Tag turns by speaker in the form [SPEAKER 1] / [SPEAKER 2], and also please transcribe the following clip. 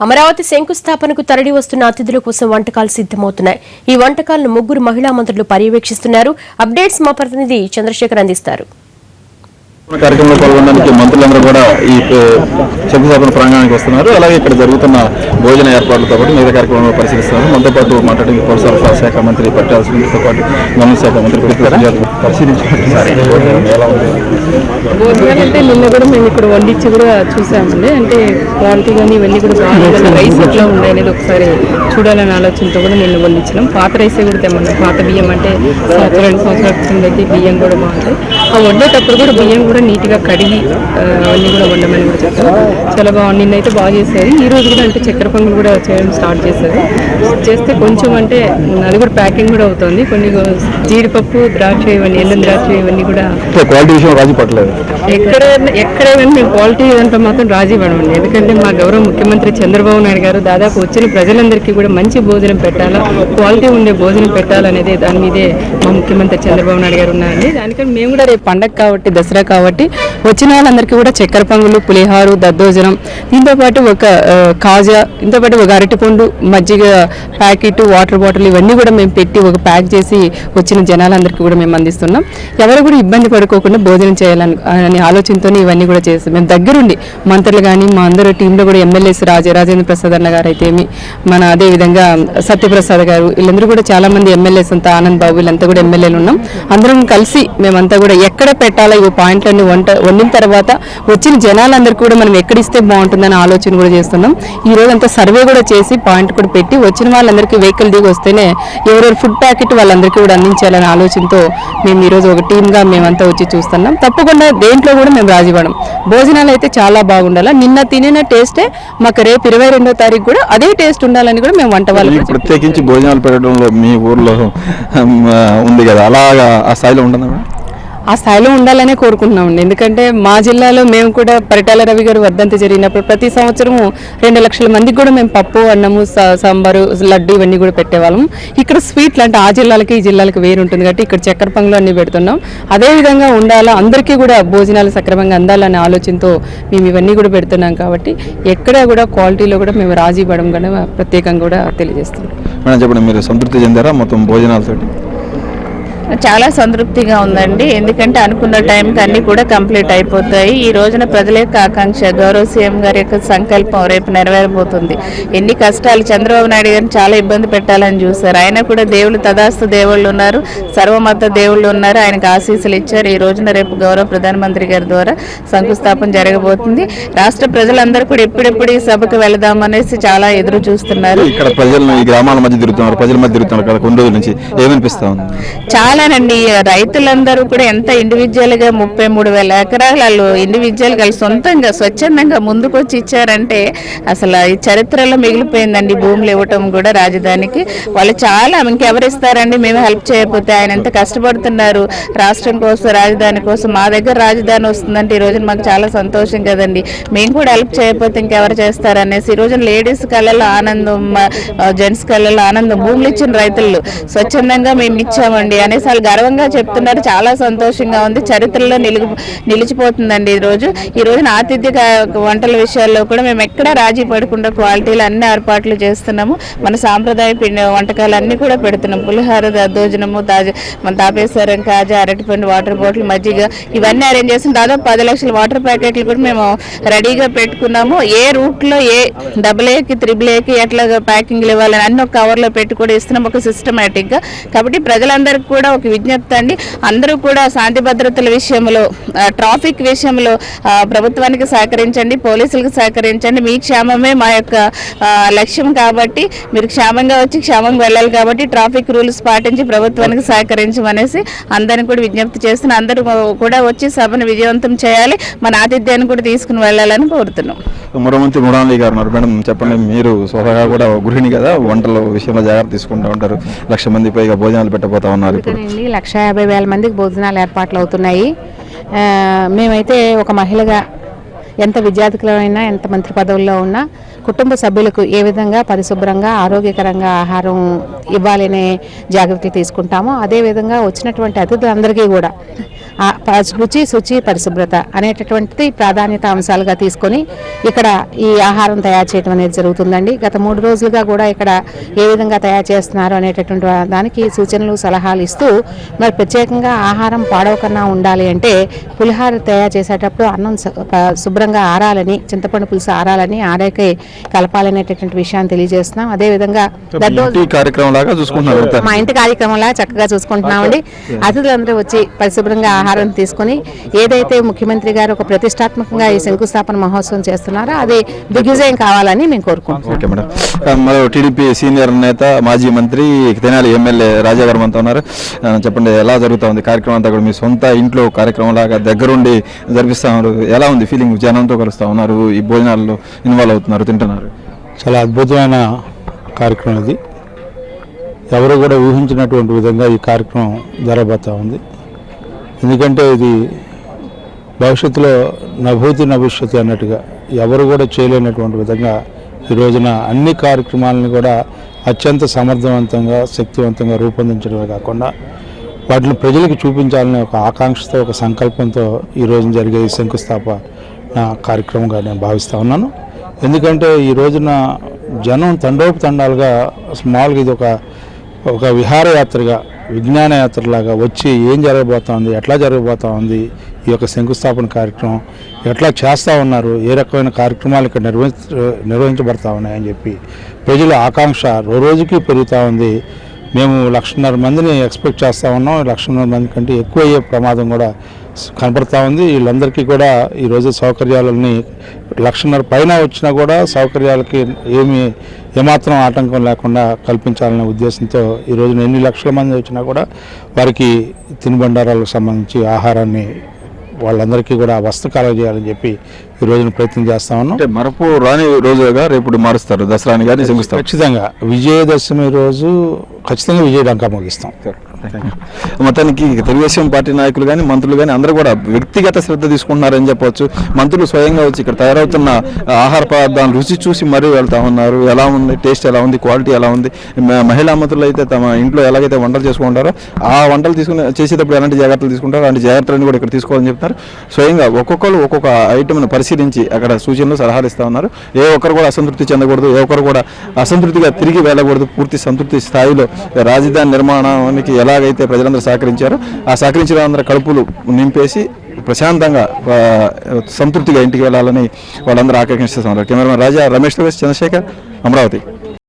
[SPEAKER 1] అమరావతి శంకుస్థాపనకు తరలి వస్తున్న అతిథుల కోసం వంటకాలు సిద్ధమవుతున్నాయి. ఈ వంటకాలను ముగ్గురు మహిళా మంత్రులు పర్యవేక్షిస్తున్నారు. అప్డేట్స్ మా ప్రతినిధి చంద్రశేఖర్ అందిస్తారు.
[SPEAKER 2] కార్యక్రమంలో పాల్గొనడానికి మంత్రులందరూ కూడా ఈ శంకుస్థాపన ప్రాంగణానికి వస్తున్నారు. అలాగే ఇక్కడ జరుగుతున్న భోజన ఏర్పాట్లతో పాటు మిగతా కార్యక్రమంలో పరిశీలిస్తున్నారు. మనతో పాటు మాట్లాడి పౌర సరఫరా శాఖ మంత్రి పట్టాల శ్రీనివాస్తో పాటు గమనిక శాఖ మంత్రి
[SPEAKER 3] భోజనాలు అంటే నిన్న కూడా మేము ఇక్కడ వండించి కూడా చూసామండి. అంటే క్వాలిటీ కానీ ఇవన్నీ కూడా బాగుంటుంది. రైస్ ఎట్లా ఉండే అనేది ఒకసారి చూడాలనే ఆలోచనతో కూడా నిన్న వండించినాం. పాత రైసే కూడా తెమ్మన్నాం. పాత బియ్యం అంటే 2 సంవత్సరాల క్రితం అయితే బియ్యం కూడా బాగుంటాయి. ఆ వండేటప్పుడు కూడా బియ్యం కూడా నీట్గా కడిగి అవన్నీ కూడా వండమని కూడా చెప్పారు. చాలా బాగుంది. నిన్నైతే బాగా చేశారు. ఈ రోజు కూడా అంటే చక్కెర పొంగల్ కూడా చేయడం స్టార్ట్ చేశారు. చేస్తే కొంచెం అంటే అది కూడా ప్యాకింగ్ కూడా అవుతుంది. కొన్ని జీడిపప్పు, ద్రాక్ష, ఇవన్నీ ఎండు ద్రాక్ష ఇవన్నీ కూడా
[SPEAKER 2] క్వాలిటీ విషయం రాజీ పడలేదు.
[SPEAKER 3] ఎక్కడైనా మేము క్వాలిటీ ఇదంతా మాత్రం రాజీ పడమండి. ఎందుకంటే మా గౌరవ ముఖ్యమంత్రి చంద్రబాబు నాయుడు గారు దాదాపు వచ్చిన ప్రజలందరికీ కూడా మంచి భోజనం పెట్టాలా, క్వాలిటీ ఉండే భోజనం పెట్టాలనేది దాని మీదే మా ముఖ్యమంత్రి చంద్రబాబు నాయుడు గారు ఉన్నారండి. దానికని మేము కూడా రేపు పండగ కాబట్టి, దసరా కాబట్టి వచ్చిన వాళ్ళందరికీ కూడా చక్కెర పొంగులు, పులిహారు, దద్దోజనం, దీంతోపాటు ఒక కాజా, దీంతోపాటు ఒక అరటిపండు, మజ్జిగ ప్యాకెట్, వాటర్ బాటిల్ ఇవన్నీ కూడా మేము పెట్టి ఒక ప్యాక్ చేసి వచ్చిన జనాలందరికీ కూడా మేము అందిస్తున్నాం. ఎవరు కూడా ఇబ్బంది పడుకోకుండా భోజనం చేయాలని అనే ఆలోచనతో ఇవన్నీ కూడా చేస్తాం. మేము దగ్గరుండి మంత్రులు కానీ మా అందరూ టీంలో కూడా ఎమ్మెల్యేస్ రాజేంద్ర ప్రసాద్ అన్న గారు అయితేమి, మన అదేవిధంగా సత్యప్రసాద్ గారు, వీళ్ళందరూ కూడా చాలా మంది ఎమ్మెల్యేస్ అంతా, ఆనంద్ బాబు వీళ్ళంతా కూడా ఎమ్మెల్యేలు ఉన్నాం. అందరం కలిసి మేమంతా కూడా ఎక్కడ పెట్టాలా ఈ పాయింట్లన్నీ వండిన తర్వాత వచ్చిన జనాలందరికీ కూడా మనం ఎక్కడిస్తే బాగుంటుందని ఆలోచన కూడా చేస్తున్నాం. ఈ రోజు అంతా సర్వే కూడా చేసి పాయింట్ కూడా పెట్టి వచ్చిన వాళ్ళందరికీ వెహికల్ దిగి వస్తేనే ఎవరెవరు ఫుడ్ ప్యాకెట్ వాళ్ళందరికీ కూడా అందించాలనే ఆలోచనతో మేము ఈరోజు ఒక టీమ్గా మేమంతా వచ్చి చూస్తున్నాం. తప్పకుండా దేంట్లో కూడా మేము రాజీపడం. భోజనాలు అయితే చాలా బాగుండాలి. నిన్న తినిన టేస్టే మాకు రేపు 22వ తారీఖు కూడా అదే టేస్ట్ ఉండాలని కూడా మేము వంట వాళ్ళకి
[SPEAKER 2] ప్రత్యేకించి భోజనాలు పెట్టడంలో మీ ఊర్లో ఉంది కదా, అలాగా ఆ స్థాయిలో ఉండదా?
[SPEAKER 3] ఆ స్థాయిలో ఉండాలనే కోరుకుంటున్నామండి. ఎందుకంటే మా జిల్లాలో మేము కూడా పరిటాల రవి గారు వర్ధంతి జరిగినప్పుడు ప్రతి సంవత్సరము 2 లక్షల మందికి కూడా మేము పప్పు, అన్నము, సాంబారు, లడ్డు ఇవన్నీ కూడా పెట్టేవాళ్ళం. ఇక్కడ స్వీట్లు అంటే ఆ జిల్లాలకి ఈ జిల్లాలకి వేరు ఉంటుంది కాబట్టి ఇక్కడ చక్కెర పొంగలు అన్ని పెడుతున్నాం. అదేవిధంగా ఉండాలా, అందరికీ కూడా భోజనాలు సక్రమంగా అందాలనే ఆలోచనతో మేము ఇవన్నీ కూడా పెడుతున్నాం. కాబట్టి ఎక్కడా కూడా క్వాలిటీలో కూడా మేము రాజీ పడడం కూడా ప్రత్యేకంగా కూడా తెలియజేస్తున్నాం.
[SPEAKER 2] మేడం చెప్పండి, మీరు సంతృప్తి చెందారా మొత్తం భోజనాలతో?
[SPEAKER 4] చాలా సంతృప్తిగా ఉందండి. ఎందుకంటే అనుకున్న టైంకి అన్ని కూడా కంప్లీట్ అయిపోతాయి. ఈ రోజున ప్రజల యొక్క ఆకాంక్ష, గౌరవ సీఎం గారి యొక్క సంకల్పం రేపు నెరవేరబోతుంది. ఎన్ని కష్టాలు, చంద్రబాబు నాయుడు గారిని చాలా ఇబ్బంది పెట్టాలని చూశారు. ఆయన కూడా దేవుళ్ళు, తదాస్తు దేవుళ్ళు ఉన్నారు, సర్వమత దేవుళ్ళు ఉన్నారు, ఆయనకు ఆశీస్సులు ఇచ్చారు. ఈ రోజున రేపు గౌరవ ప్రధానమంత్రి గారి ద్వారా శంకుస్థాపన జరగబోతుంది. రాష్ట్ర ప్రజలందరూ కూడా ఎప్పుడెప్పుడు ఈ సభకు వెళదామనేసి చాలా ఎదురు చూస్తున్నారు.
[SPEAKER 2] ఇక్కడ ప్రజలను ఈ గ్రామాల మధ్య తిరుగుతున్నారు, ప్రజల మధ్య తిరుగుతున్నారు కదా కొన్ని రోజుల నుంచి, ఏమనిపిస్తా ఉంది?
[SPEAKER 4] చాలానండి. రైతులందరూ కూడా ఎంత ఇండివిజువల్ గా 33,000 ఎకరాలు ఇండివిజువల్ గా సొంతంగా స్వచ్ఛందంగా ముందుకొచ్చి ఇచ్చారంటే అసలు ఈ చరిత్రలో మిగిలిపోయిందండి. భూములు ఇవ్వటం కూడా రాజధానికి వాళ్ళు చాలా, ఇంకెవరిస్తారండి మేము హెల్ప్ చేయకపోతే. ఆయన ఎంత కష్టపడుతున్నారు రాష్ట్రం కోసం, రాజధాని కోసం. మా దగ్గర రాజధాని వస్తుందంటే ఈ రోజున మాకు చాలా సంతోషం కదండి. మేము కూడా హెల్ప్ చేయకపోతే ఇంకెవరు చేస్తారనేసి ఈ రోజున లేడీస్ కళ్ళలో ఆనందం, జెంట్స్ కళ్ళలో ఆనందం. భూములు ఇచ్చిన రైతులు స్వచ్ఛందంగా మేము ఇచ్చామండి అనేసి వాళ్ళు గర్వంగా చెప్తున్నారు. చాలా సంతోషంగా ఉంది. చరిత్రలో నిలిచిపోతుందండి ఈ రోజున ఆతిథ్య వంటల విషయాల్లో కూడా మేము ఎక్కడా రాజీ పడకుండా క్వాలిటీలు అన్ని ఏర్పాట్లు చేస్తున్నాము. మన సాంప్రదాయ వంటకాలు అన్ని కూడా పెడుతున్నాం. పులిహార, దద్దోజనము, మన తాపేశ్వరం, కాజా, అరటిపండు, వాటర్ బాటిల్, మజ్జిగ ఇవన్నీ అరేంజ్ చేస్తున్నాం. దాదాపు 10 లక్షల వాటర్ ప్యాకెట్లు కూడా మేము రెడీగా పెట్టుకున్నాము. ఏ రూట్లో ఏ AA కి, AAAకి ఎట్లా ప్యాకింగ్లు ఇవ్వాలని అన్ని ఒక కవర్లో పెట్టి కూడా ఇస్తున్నాం, ఒక సిస్టమేటిక్గా. కాబట్టి ప్రజలందరికీ కూడా ఒక విజ్ఞప్తి అండి, అందరూ కూడా శాంతి భద్రతల విషయంలో, ట్రాఫిక్ విషయంలో ప్రభుత్వానికి సహకరించండి, పోలీసులకు సహకరించండి. మీ క్షేమమే మా యొక్క లక్ష్యం కాబట్టి మీరు క్షేమంగా వచ్చి క్షేమంగా వెళ్ళాలి. కాబట్టి ట్రాఫిక్ రూల్స్ పాటించి ప్రభుత్వానికి సహకరించమనేసి అందరిని కూడా విజ్ఞప్తి చేస్తున్న. అందరూ కూడా వచ్చి సభను విజయవంతం చేయాలి, మన ఆతిథ్యాన్ని కూడా తీసుకుని వెళ్ళాలని కోరుతున్నాం.
[SPEAKER 2] ముఖ్యమంత్రి మురాలి గారు ఉన్నారు. మేడం చెప్పండి, మీరు స్వతహాగా కూడా గృహిణి కదా, వంటల విషయంలో జాగ్రత్త తీసుకుంటూ ఉంటారు. 1,00,000 మంది పైగా భోజనాలు పెట్టబోతా ఉన్నారు. ఇప్పుడు
[SPEAKER 5] 1,50,000 మందికి భోజనాలు ఏర్పాట్లు అవుతున్నాయి. మేమైతే ఒక మహిళగా ఎంత విద్యార్థులైనా, ఎంత మంత్రి పదవుల్లో ఉన్నా కుటుంబ సభ్యులకు ఏ విధంగా పరిశుభ్రంగా, ఆరోగ్యకరంగా ఆహారం ఇవ్వాలనే జాగ్రత్తలు తీసుకుంటామో అదేవిధంగా వచ్చినటువంటి అతిథులందరికీ కూడా రుచి శుచి పరిశుభ్రత అనేటటువంటిది ప్రాధాన్యత అంశాలుగా తీసుకొని ఇక్కడ ఈ ఆహారం తయారు చేయడం అనేది జరుగుతుందండి. గత 3 రోజులుగా కూడా ఇక్కడ ఏ విధంగా తయారు చేస్తున్నారు అనేటటువంటి దానికి సూచనలు సలహాలు ఇస్తూ మరి ప్రత్యేకంగా ఆహారం పాడవకన్నా ఉండాలి అంటే పులిహార తయారు చేసేటప్పుడు అన్నం శుభ్రంగా ఆరాలని, చింతపండు పులుసు ఆరాలని, ఆరాకే కలపాలనేటటువంటి విషయాన్ని తెలియజేస్తున్నాం. అదేవిధంగా మా ఇంటి కార్యక్రమంలా చక్కగా చూసుకుంటున్నామండి. అతిథులందరూ వచ్చి పరిశుభ్రంగా ఆహారం తీసుకుని ఏదైతే ముఖ్యమంత్రి గారు ఒక ప్రతిష్టాత్మకంగా ఈ శంకుస్థాపన మహోత్సవం చేస్తున్నారో అది దిగ్విజయం కావాలని మేము కోరుకుంటున్నాం.
[SPEAKER 2] టీడీపీ సీనియర్ నేత మాజీ మంత్రి తెనాలి ఎమ్మెల్యే రాజావర్మంతో ఉన్నారు. చెప్పండి, ఎలా జరుగుతూ ఉంది కార్యక్రమం అంతా? కూడా మీ సొంత ఇంట్లో కార్యక్రమం లాగా దగ్గరుండి జరిపిస్తా ఉన్నారు. ఎలా ఉంది ఫీలింగ్? జనంతో కలుస్తూ ఉన్నారు, ఈ భోజనాల్లో ఇన్వాల్వ్ అవుతున్నారు, తింటున్నారు.
[SPEAKER 6] చాలా అద్భుతమైన కార్యక్రమం ఇది. ఎవరు కూడా ఊహించినటువంటి విధంగా ఈ కార్యక్రమం జరగబోతూ ఉంది. ఎందుకంటే ఇది భవిష్యత్తులో నభూతి నభవిష్యత్తు అన్నట్టుగా ఎవరు కూడా చేయలేనటువంటి విధంగా ఈ రోజున అన్ని కార్యక్రమాలను కూడా అత్యంత సమర్థవంతంగా, శక్తివంతంగా రూపొందించడమే కాకుండా వాటిని ప్రజలకు చూపించాలనే ఒక ఆకాంక్షతో, ఒక సంకల్పంతో ఈ రోజున జరిగే ఈ శంకుస్థాపన కార్యక్రమంగా నేను భావిస్తూ ఉన్నాను. ఎందుకంటే ఈ రోజున జనం తండోపతండాలుగా స్మాల్గా ఇది ఒక విహారయాత్రగా, విజ్ఞాన యాత్రలాగా వచ్చి ఏం జరగబోతోంది, ఎట్లా జరగబోతోంది, ఈ యొక్క శంకుస్థాపన కార్యక్రమం ఎట్లా చేస్తూ ఉన్నారు, ఏ రకమైన కార్యక్రమాలు ఇక్కడ నిర్వహించబడతా ఉన్నాయని చెప్పి ప్రజల ఆకాంక్ష రోజుకి పెరుగుతూ ఉంది. మేము 1,50,000 మందిని ఎక్స్పెక్ట్ చేస్తూ ఉన్నాం. 1,50,000 మంది కంటే ఎక్కువ అయ్యే ప్రమాదం కూడా కనపడతా ఉంది. వీళ్ళందరికీ కూడా ఈరోజు సౌకర్యాలని 1,50,000 పైన వచ్చినా కూడా సౌకర్యాలకి ఏమాత్రం ఆటంకం లేకుండా కల్పించాలనే ఉద్దేశంతో ఈరోజు ఎన్ని లక్షల మంది వచ్చినా కూడా వారికి తినుబండారాలకు సంబంధించి ఆహారాన్ని వాళ్ళందరికీ కూడా వస్తు కలగజేయాలని చెప్పి ఈ రోజున ప్రయత్నం చేస్తా ఉన్నాం.
[SPEAKER 2] అంటే మరపు రాని రోజుగా రేపు మారుస్తారు దసరాని కానీ శంకుస్థాపన.
[SPEAKER 6] ఖచ్చితంగా విజయదశమి రోజు ఖచ్చితంగా విజయడంకా ముగిస్తాం.
[SPEAKER 2] మొత్తానికి తెలుగుదేశం పార్టీ నాయకులు కానీ మంత్రులు కానీ అందరూ కూడా వ్యక్తిగత శ్రద్ధ తీసుకుంటున్నారని చెప్పవచ్చు. మంత్రులు స్వయంగా వచ్చి ఇక్కడ తయారవుతున్న ఆహార పదార్థాలను రుచి చూసి మరీ వెళ్తా ఉన్నారు. ఎలా ఉంది, టేస్ట్ ఎలా ఉంది, క్వాలిటీ ఎలా ఉంది. మహిళా మంత్రులు అయితే తమ ఇంట్లో ఎలాగైతే వంటలు చేసుకుంటారో ఆ వంటలు చేసేటప్పుడు ఎలాంటి జాగ్రత్తలు తీసుకుంటారో అలాంటి జాగ్రత్తలను కూడా ఇక్కడ తీసుకోవాలని చెప్తున్నారు. స్వయంగా ఒక్కొక్కరు ఒక్కొక్క ఐటమ్ను పరిశీలించి అక్కడ సూచనలు సలహాలు ఇస్తూ ఉన్నారు. ఏ ఒక్కరు కూడా అసంతృప్తి చెందకూడదు, ఏ ఒక్కరు కూడా అసంతృప్తిగా తిరిగి వెళ్ళకూడదు. పూర్తి సంతృప్తి స్థాయిలో రాజధాని నిర్మాణానికి ఎలాగైతే ప్రజలందరూ సహకరించారో ఆ సహకరించిన అందరూ కడుపులు నింపేసి ప్రశాంతంగా సంతృప్తిగా ఇంటికి వెళ్ళాలని వాళ్ళందరూ ఆకాంక్షిస్తున్నారు. కెమెరామెన్ రాజా, రమేష్, చంద్రశేఖర్, అమరావతి.